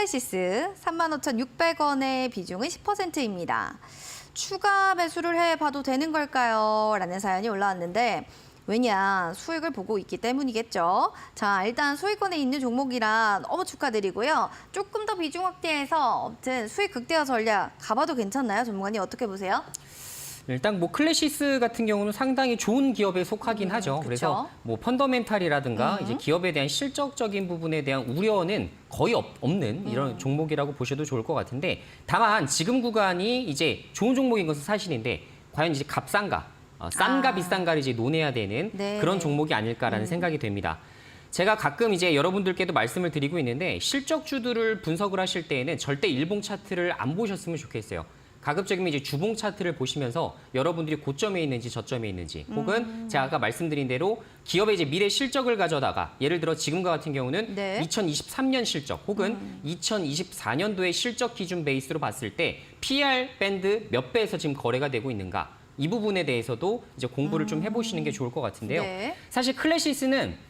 클래시스 35,600원의 비중은 10%입니다. 추가 매수를 해봐도 되는 걸까요? 라는 사연이 올라왔는데 왜냐, 수익을 보고 있기 때문이겠죠. 자, 일단 수익권에 있는 종목이라 너무 축하드리고요. 조금 더 비중 확대해서 아무튼 수익 극대화 전략 가봐도 괜찮나요? 전문가님 어떻게 보세요? 일단 뭐 클래시스 같은 경우는 상당히 좋은 기업에 속하긴 하죠. 그쵸? 그래서 뭐 펀더멘탈이라든가 이제 기업에 대한 실적적인 부분에 대한 우려는 거의 없는 이런 종목이라고 보셔도 좋을 것 같은데, 다만 지금 구간이 이제 좋은 종목인 것은 사실인데 과연 이제 값싼가, 싼가 비싼가를 이제 논해야 되는 네. 그런 종목이 아닐까라는 생각이 됩니다. 제가 가끔 이제 여러분들께도 말씀을 드리고 있는데, 실적주들을 분석을 하실 때에는 절대 일봉 차트를 안 보셨으면 좋겠어요. 가급적이면 이제 주봉 차트를 보시면서 여러분들이 고점에 있는지 저점에 있는지, 혹은 제가 아까 말씀드린 대로 기업의 이제 미래 실적을 가져다가 예를 들어 지금과 같은 경우는 네. 2023년 실적 혹은 2024년도의 실적 기준 베이스로 봤을 때 PER 밴드 몇 배에서 지금 거래가 되고 있는가, 이 부분에 대해서도 이제 공부를 좀 해보시는 게 좋을 것 같은데요. 네. 사실 클래시스는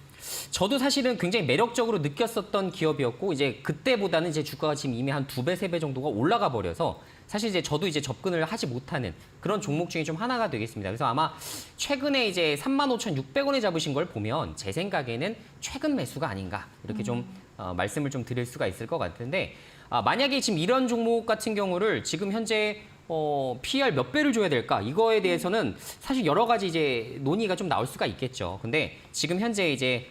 저도 사실은 굉장히 매력적으로 느꼈었던 기업이었고, 이제 그때보다는 이제 주가가 지금 이미 한 2배, 3배 정도가 올라가 버려서 사실 이제 저도 이제 접근을 하지 못하는 그런 종목 중에 좀 하나가 되겠습니다. 그래서 아마 최근에 이제 35,600원에 잡으신 걸 보면 제 생각에는 최근 매수가 아닌가, 이렇게 좀 말씀을 좀 드릴 수가 있을 것 같은데, 만약에 지금 이런 종목 같은 경우를 지금 현재 PER 몇 배를 줘야 될까? 이거에 대해서는 사실 여러 가지 이제 논의가 좀 나올 수가 있겠죠. 근데 지금 현재 이제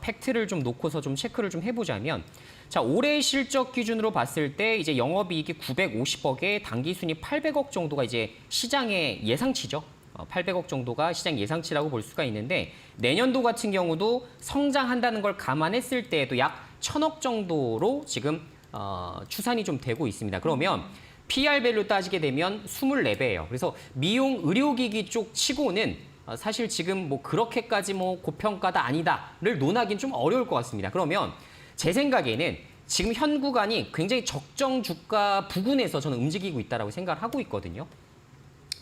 팩트를 좀 놓고서 좀 체크를 좀 해보자면, 자, 올해 실적 기준으로 봤을 때 이제 영업이익이 950억에 당기순이 800억 정도가 이제 시장의 예상치죠. 800억 정도가 시장 예상치라고 볼 수가 있는데, 내년도 같은 경우도 성장한다는 걸 감안했을 때에도 약 1,000억 정도로 지금 추산이 좀 되고 있습니다. 그러면 PER 밸류 따지게 되면 24배예요. 그래서 미용 의료기기 쪽 치고는 사실 지금 뭐 그렇게까지 뭐 고평가다 아니다를 논하기는 좀 어려울 것 같습니다. 그러면 제 생각에는 지금 현 구간이 굉장히 적정 주가 부근에서 저는 움직이고 있다고 생각을 하고 있거든요.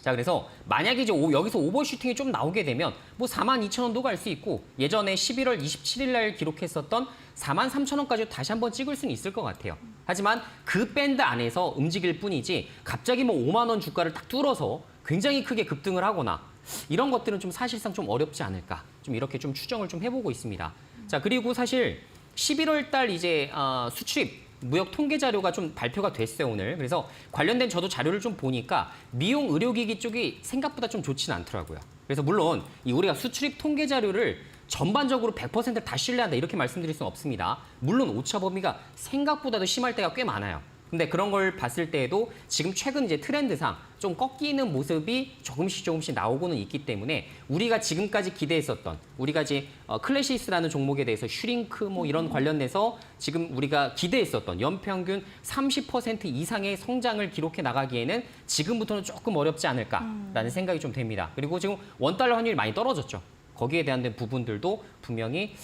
자, 그래서 만약에 이제 여기서 오버슈팅이 좀 나오게 되면 뭐 42,000원도 갈 수 있고, 예전에 11월 27일 날 기록했었던 43,000원까지 다시 한번 찍을 수는 있을 것 같아요. 하지만 그 밴드 안에서 움직일 뿐이지 갑자기 뭐 5만 원 주가를 딱 뚫어서 굉장히 크게 급등을 하거나 이런 것들은 좀 사실상 좀 어렵지 않을까, 좀 이렇게 좀 추정을 좀 해보고 있습니다. 자, 그리고 사실 11월 달 이제 수출입 무역 통계 자료가 좀 발표가 됐어요, 오늘. 그래서 관련된 저도 자료를 좀 보니까 미용 의료기기 쪽이 생각보다 좀 좋지는 않더라고요. 그래서 물론 이 우리가 수출입 통계 자료를 전반적으로 100% 다 신뢰한다 이렇게 말씀드릴 수는 없습니다. 물론 오차 범위가 생각보다도 심할 때가 꽤 많아요. 근데 그런 걸 봤을 때에도 지금 최근 이제 트렌드상 좀 꺾이는 모습이 조금씩 나오고는 있기 때문에, 우리가 지금까지 기대했었던, 우리가 이제 클래시스라는 종목에 대해서 슈링크 뭐 이런 관련돼서 지금 우리가 기대했었던 연평균 30% 이상의 성장을 기록해 나가기에는 지금부터는 조금 어렵지 않을까라는 생각이 좀 됩니다. 그리고 지금 원달러 환율이 많이 떨어졌죠. 거기에 대한 부분들도 분명히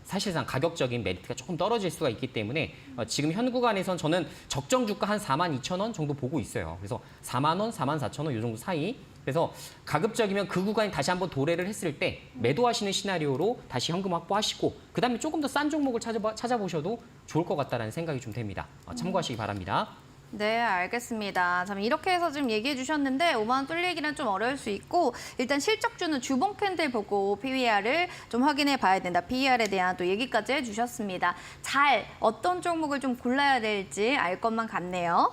사실상 가격적인 메리트가 조금 떨어질 수가 있기 때문에 지금 현 구간에선 저는 적정 주가 한 42,000원 정도 보고 있어요. 그래서 4만 원, 44,000원 이 정도 사이. 그래서 가급적이면 그 구간이 다시 한번 도래를 했을 때 매도하시는 시나리오로 다시 현금 확보하시고, 그다음에 조금 더 싼 종목을 찾아보셔도 좋을 것 같다는 생각이 좀 됩니다. 참고하시기 바랍니다. 네, 알겠습니다. 참 이렇게 해서 지금 얘기해 주셨는데 5만 원 뚫리기는 좀 어려울 수 있고, 일단 실적주는 주봉 캔들 보고 PER을 좀 확인해 봐야 된다. PER에 대한 또 얘기까지 해주셨습니다. 어떤 종목을 좀 골라야 될지 알 것만 같네요.